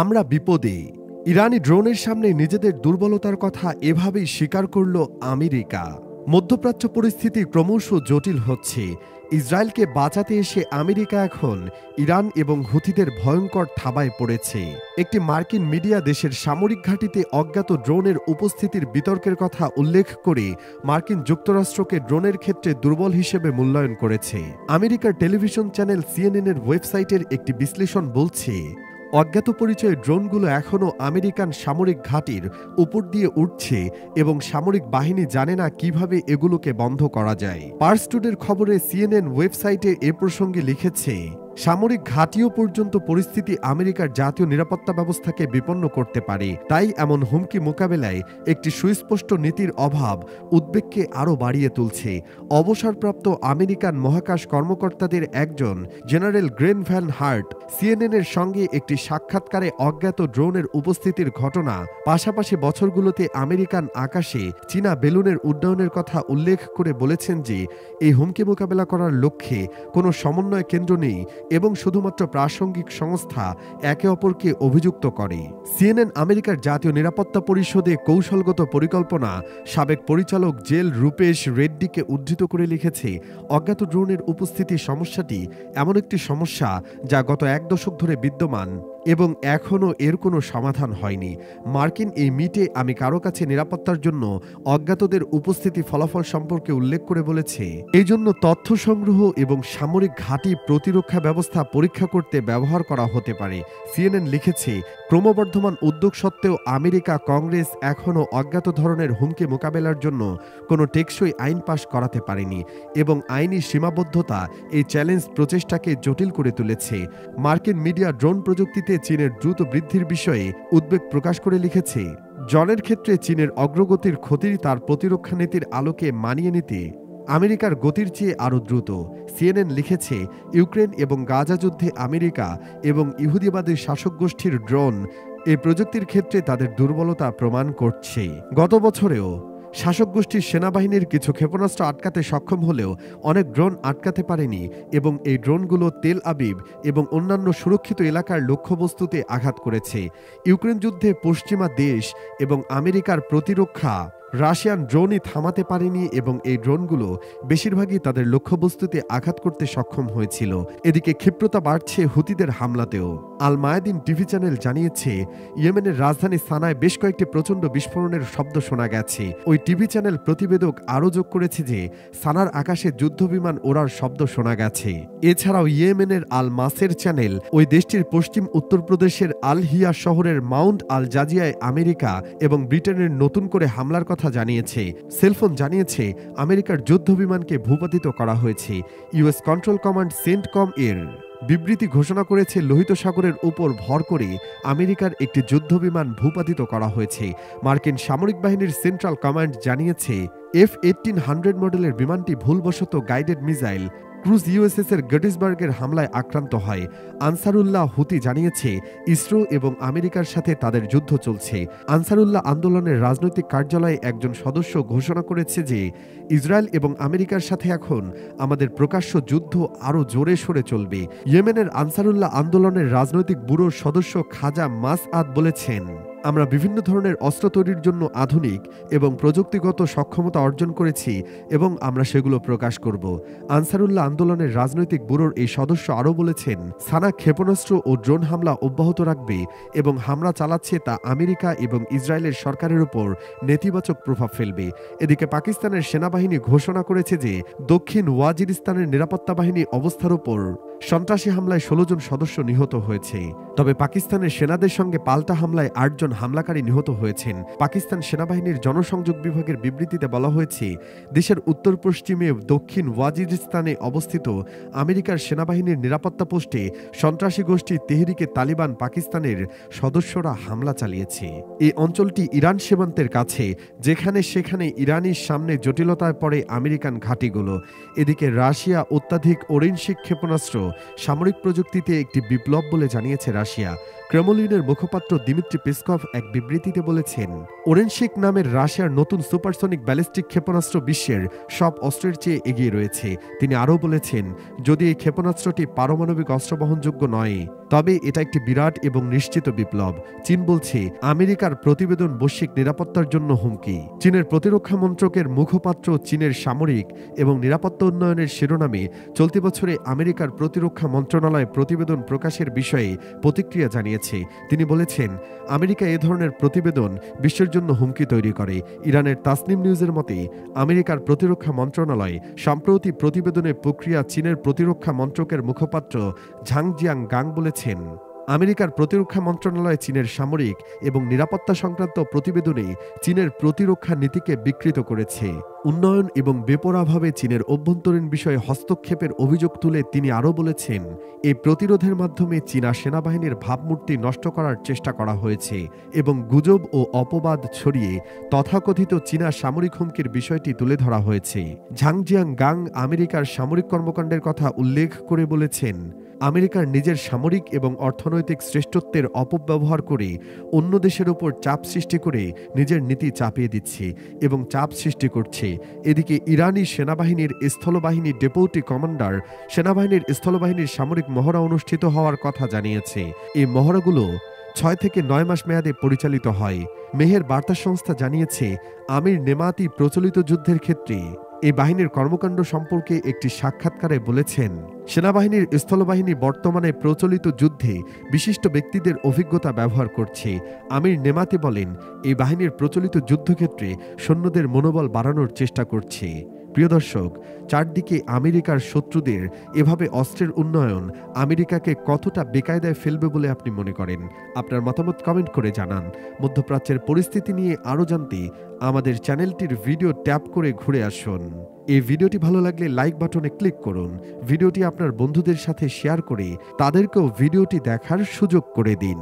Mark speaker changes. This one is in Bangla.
Speaker 1: আমরা বিপদে। ইরানি ড্রোনের সামনে নিজেদের দুর্বলতার কথা এভাবেই স্বীকার করল আমেরিকা। মধ্যপ্রাচ্য পরিস্থিতি ক্রমশ জটিল হচ্ছে। ইসরায়েলকে বাঁচাতে এসে আমেরিকা এখন ইরান এবং হুথিদের ভয়ঙ্কর থাবায় পড়েছে। একটি মার্কিন মিডিয়া দেশের সামরিক ঘাঁটিতে অজ্ঞাত ড্রোনের উপস্থিতির বিতর্কের কথা উল্লেখ করে মার্কিন যুক্তরাষ্ট্রকে ড্রোনের ক্ষেত্রে দুর্বল হিসেবে মূল্যায়ন করেছে। আমেরিকার টেলিভিশন চ্যানেল সিএনএনের ওয়েবসাইটের একটি বিশ্লেষণ বলছে, অজ্ঞাত পরিচয়ে ড্রোনগুলো এখনও আমেরিকান সামরিক ঘাঁটির উপর দিয়ে উঠছে এবং সামরিক বাহিনী জানে না কিভাবে এগুলোকে বন্ধ করা যায়। পার্স টুডের খবরে সিএনএন ওয়েবসাইটে এ প্রসঙ্গে লিখেছে, সামরিক ঘাঁটিও পর্যন্ত পরিস্থিতি আমেরিকার জাতীয় নিরাপত্তা ব্যবস্থাকে বিপন্ন করতে পারে। তাই এমন হুমকি মোকাবেলায় একটি সুস্পষ্ট নীতির অভাব উদ্বেগকে আরও বাড়িয়ে তুলছে। অবসরপ্রাপ্ত আমেরিকান মহাকাশ কর্মকর্তাদের একজন জেনারেল গ্রেন ভ্যান হার্ট সিএনএনের সঙ্গে একটি সাক্ষাৎকারে অজ্ঞাত ড্রোনের উপস্থিতির ঘটনা, পাশাপাশি বছরগুলোতে আমেরিকান আকাশে চীনা বেলুনের উড্ডয়নের কথা উল্লেখ করে বলেছেন যে এই হুমকি মোকাবেলা করার লক্ষ্যে কোনো সমন্বয় কেন্দ্র নেই এবং শুধুমাত্র প্রাসঙ্গিক সংস্থা একে অপরকে অভিযুক্ত করে। সিএনএন আমেরিকার জাতীয় নিরাপত্তা পরিষদে কৌশলগত পরিকল্পনা সাবেক পরিচালক জেল রূপেশ রেড্ডিকে উদ্ধৃত করে লিখেছে, অজ্ঞাত ড্রোনের উপস্থিতি সমস্যাটি এমন একটি সমস্যা যা গত এক দশক ধরে বিদ্যমান এবং এখনও এর কোনো সমাধান হয়নি। মার্কিন এই মিটে আমি কারো কাছে নিরাপত্তার জন্য অজ্ঞাতদের উপস্থিতি ফলাফল সম্পর্কে উল্লেখ করে বলেছে, এই জন্য তথ্য সংগ্রহ এবং সামরিক ঘাঁটি প্রতিরক্ষা ব্যবস্থা পরীক্ষা করতে ব্যবহার করা হতে পারে। সিএনএন লিখেছে, ক্রমবর্ধমান উদ্যোগ সত্ত্বেও আমেরিকা কংগ্রেস এখনও অজ্ঞাত ধরনের হুমকি মোকাবেলার জন্য কোনো টেকসই আইন পাশ করাতে পারেনি এবং আইনি সীমাবদ্ধতা এই চ্যালেঞ্জ প্রচেষ্টাকে জটিল করে তুলেছে। মার্কিন মিডিয়া ড্রোন প্রযুক্তিতে চীনের দ্রুত বৃদ্ধির বিষয়ে উদ্বেগ প্রকাশ করে লিখেছে, ড্রোনের ক্ষেত্রে চীনের অগ্রগতির ক্ষতি তার প্রতিরক্ষা নীতির আলোকে মানিয়ে নিতে আমেরিকার গতির চেয়ে আরও দ্রুত। সিএনএন লিখেছে, ইউক্রেন এবং গাজা যুদ্ধে আমেরিকা এবং ইহুদিবাদী শাসক গোষ্ঠীর ড্রোন এই প্রযুক্তির ক্ষেত্রে তাদের দুর্বলতা প্রমাণ করছে। গত বছরেও শাসক গোষ্ঠীর সেনাবাহিনীর কিছু ক্ষেপণাস্ত্র আটকাতে সক্ষম হলেও অনেক ড্রোন আটকাতে পারেনি এবং এই ড্রোনগুলো তেল আবিব এবং অন্যান্য সুরক্ষিত এলাকার লক্ষ্যবস্তুতে আঘাত করেছে। ইউক্রেন যুদ্ধে পশ্চিমা দেশ এবং আমেরিকার প্রতিরক্ষা রাশিয়ান ড্রোনই থামাতে পারেনি এবং এই ড্রোনগুলো বেশিরভাগই তাদের লক্ষ্যবস্তুতে আঘাত করতে সক্ষম হয়েছিল। এদিকে ক্ষিপ্রতা বাড়ছে হুতিদের হামলাতেও। আল মায়াদিন টিভি চ্যানেল জানিয়েছে, ইয়েমেনের রাজধানী সানায় বেশ কয়েকটি প্রচণ্ড বিস্ফোরণের শব্দ শোনা গেছে। ওই টিভি চ্যানেল প্রতিবেদক আরও যোগ করেছে যে সানার আকাশে যুদ্ধবিমান ওড়ার শব্দ শোনা গেছে। এছাড়াও ইয়েমেনের আল মাসের চ্যানেল ওই দেশটির পশ্চিম উত্তরপ্রদেশের আল হিয়া শহরের মাউন্ট আল জাজিয়ায় আমেরিকা এবং ব্রিটেনের নতুন করে হামলার কথা জানিয়েছে। সেলফোন জানিয়েছে আমেরিকার যুদ্ধবিমানকে ভূপাতিত করা হয়েছে। ইউএস কন্ট্রোল কমান্ড সেন্টকম এর বিবৃতি ঘোষণা করেছে, লোহিত সাগরের উপর ভর করে আমেরিকার একটি যুদ্ধবিমান ভূপাতিত করা হয়েছে। মার্কিন সামরিক বাহিনীর সেন্ট্রাল কমান্ড জানিয়েছে, F-1800 মডেলের বিমানটি ভুলবশত গাইডেড মিসাইল ক্রুজ ইউএসএস এর গেটিসবার্গের হামলায় আক্রান্ত হয়। আনসারুল্লাহ হুতি জানিয়েছে, ইসরো এবং আমেরিকার সাথে তাদের যুদ্ধ চলছে। আনসারুল্লাহ আন্দোলনের রাজনৈতিক কার্যালয়ে একজন সদস্য ঘোষণা করেছে যে ইসরায়েল এবং আমেরিকার সাথে এখন আমাদের প্রকাশ্য যুদ্ধ আরও জোরে সরে চলবে। ইয়েমেনের আনসারুল্লাহ আন্দোলনের রাজনৈতিক ব্যুরোর সদস্য খাজা মাসআদ বলেছেন, আমরা বিভিন্ন ধরনের অস্ত্র তৈরির জন্য আধুনিক এবং প্রযুক্তিগত সক্ষমতা অর্জন করেছি এবং আমরা সেগুলো প্রকাশ করব। আনসারুল্লাহ আন্দোলনের রাজনৈতিক ব্যুরোর এই সদস্য আরও বলেছেন, সানা ক্ষেপণাস্ত্র ও ড্রোন হামলা অব্যাহত রাখবে এবং হামলা চালাচ্ছে তা আমেরিকা এবং ইসরায়েলের সরকারের উপর নেতিবাচক প্রভাব ফেলবে। এদিকে পাকিস্তানের সেনাবাহিনী ঘোষণা করেছে যে দক্ষিণ ওয়াজিরিস্তানের নিরাপত্তা বাহিনী অবস্থার উপর সন্ত্রাসী হামলায় 16 জন সদস্য নিহত হয়েছে। তবে পাকিস্তানের সেনাদের সঙ্গে পাল্টা হামলায় 8 জন হামলাকারী নিহত হয়েছেন। পাকিস্তান সেনাবাহিনীর জনসংযোগ বিভাগের বিবৃতিতে বলা হয়েছে, দেশের উত্তর পশ্চিমে দক্ষিণ ওয়াজিরিস্তানে অবস্থিত আমেরিকার সেনাবাহিনীর নিরাপত্তা পোস্টে সন্ত্রাসী গোষ্ঠী তেহরিকে তালিবান পাকিস্তানের সদস্যরা হামলা চালিয়েছে। এই অঞ্চলটি ইরান সীমান্তের কাছে, যেখানে সেখানে ইরানের সামনে জটিলতায় পড়ে আমেরিকান ঘাঁটিগুলো। এদিকে রাশিয়া অত্যাধিক অরেঞ্জিক ক্ষেপণাস্ত্র সামরিক প্রযুক্তিতে একটি বিপ্লব বলে জানিয়েছে রাশিয়া। ক্রেমলিনের মুখপাত্র দিমিত্রি পেসকভ এক বিবৃতিতে বলেছেন, ওরেনশিক নামের রাশিয়ার নতুন সুপারসনিক ব্যালিস্টিক ক্ষেপণাস্ত্র বিশ্বের সব অস্ত্রের চেয়ে এগিয়ে রয়েছে। তিনি আরও বলেছেন, যদি এই ক্ষেপণাস্ত্রটি পারমাণবিক অস্ত্র বহনযোগ্য নয়, তবে এটা একটি বিরাট এবং নিশ্চিত বিপ্লব। চীন বলছে, আমেরিকার প্রতিবেদন বৈশ্বিক নিরাপত্তার জন্য হুমকি। চীনের প্রতিরক্ষা মন্ত্রকের মুখপাত্র চীনের সামরিক এবং নিরাপত্তা উন্নয়নের শিরোনামে চলতি বছরে আমেরিকার প্রতিরক্ষা মন্ত্রণালয় প্রতিবেদন প্রকাশের বিষয়ে প্রতিক্রিয়া জানিয়েছে। তিনি বলেছেন, আমেরিকা এ ধরনের প্রতিবেদন বিশ্বের জন্য হুমকি তৈরি করে। ইরানের তাসনিম নিউজের মতে, আমেরিকার প্রতিরক্ষা মন্ত্রণালয় সম্প্রতি প্রতিবেদনের প্রক্রিয়া চীনের প্রতিরক্ষা মন্ত্রকের মুখপাত্র ঝাং জিয়াং গাং বলেছেন, আমেরিকার প্রতিরক্ষা মন্ত্রণালয় চীনের সামরিক এবং নিরাপত্তা সংক্রান্ত প্রতিবেদনে চীনের প্রতিরক্ষা নীতিকে বিকৃত করেছে। উন্নয়ন এবং বেপরোয়াভাবে চীনের অভ্যন্তরীণ বিষয়ে হস্তক্ষেপের অভিযোগ তুলে তিনি আরও বলেছেন, এই প্রতিরোধের মাধ্যমে চীনা সেনাবাহিনীর ভাবমূর্তি নষ্ট করার চেষ্টা করা হয়েছে এবং গুজব ও অপবাদ ছড়িয়ে তথাকথিত চীনা সামরিক হুমকির বিষয়টি তুলে ধরা হয়েছে। ঝাং জিয়াং গাং আমেরিকার সামরিক কর্মকাণ্ডের কথা উল্লেখ করে বলেছেন, আমেরিকার নিজের সামরিক এবং অর্থনৈতিক শ্রেষ্ঠত্বের অপব্যবহার করে অন্য দেশের উপর চাপ সৃষ্টি করে নিজের নীতি চাপিয়ে দিচ্ছে এবং চাপ সৃষ্টি করছে। এদিকে ইরানি সেনাবাহিনীর স্থলবাহিনী ডেপুটি কমান্ডার সেনাবাহিনীর স্থলবাহিনীর সামরিক মহড়া অনুষ্ঠিত হওয়ার কথা জানিয়েছে। এই মহড়াগুলো 6 থেকে 9 মাস মেয়াদে পরিচালিত হয়। মেহের বার্তা সংস্থা জানিয়েছে, আমির নেমাতি প্রচলিত যুদ্ধের ক্ষেত্রে এই বাহিনীর কর্মকাণ্ড সম্পর্কে একটি সাক্ষাৎকারে বলেছেন, সেনাবাহিনীর স্থলবাহিনী বর্তমানে প্রচলিত যুদ্ধে বিশিষ্ট ব্যক্তিদের অভিজ্ঞতা ব্যবহার করছে। আমির নেমাতি বলেন, এই বাহিনীর প্রচলিত যুদ্ধক্ষেত্রে সৈন্যদের মনোবল বাড়ানোর চেষ্টা করছে। প্রিয় দর্শক, চারদিকে আমেরিকার শত্রুদের এভাবে অস্ত্রের উন্নয়ন আমেরিকাকে কতটা বেকায়দায় ফেলবে বলে আপনি মনে করেন? আপনার মতামত কমেন্ট করে জানান। মধ্যপ্রাচ্যের পরিস্থিতি নিয়ে আরও জানতে আমাদের চ্যানেলটির ভিডিও ট্যাপ করে ঘুরে আসুন। এই ভিডিওটি ভালো লাগলে লাইক বাটনে ক্লিক করুন। ভিডিওটি আপনার বন্ধুদের সাথে শেয়ার করে তাদেরকেও ভিডিওটি দেখার সুযোগ করে দিন।